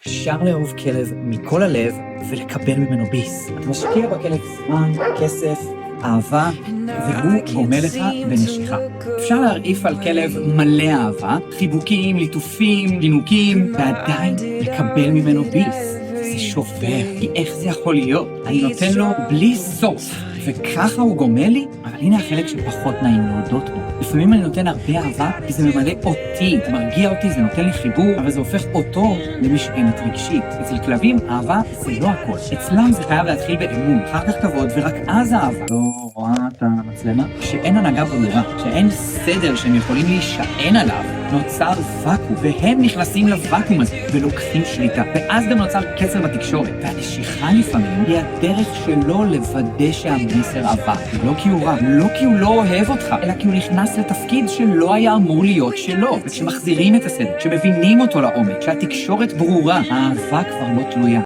אפשר לאהוב כלב מכל הלב ולקבל ממנו ביס. אתה משקיע בכלב זמן, כסף, אהבה, והוא גומל לך בנשיכה. אפשר להרעיף על כלב מלא אהבה, חיבוקים, ליטופים, גינוקים, ועדיין לקבל ממנו ביס. זה שובר, כי איך זה יכול להיות? אני נותן לו בלי סוף, וככה הוא גומל לי? אבל הנה החלק שפחות נעים להודות בו. לפעמים אני נותן הרבה אהבה, כי זה ממלא אותי, זה מרגיע אותי, זה נותן לי חיבור, אבל זה הופך אותו למשענת רגשית. אצל כלבים, אהבה זה לא הכל. אצלם זה חייב להתחיל באמון, אחר כך כבוד, ורק אז אהבה. לא רואה את המצלמה? שאין הנהגה ברורה, שאין סדר שהם יכולים להישען עליו, נוצר וקום, והם נכנסים לוואקום הזה, ולוקחים שליטה, ואז גם נוצר קצר בתקשורת. והנשיכה לפעמים היא הדרך שלו לוודא שהמסר עבר. לא כי הוא רע, לא כי הוא לא אוהב אותך, אלא כי הוא נכנס לתפקיד שלא היה אמור להיות שלו. וכשמחזירים את הסדר, כשמבינים אותו לעומק, שהתקשורת ברורה, האהבה כבר לא תלויה.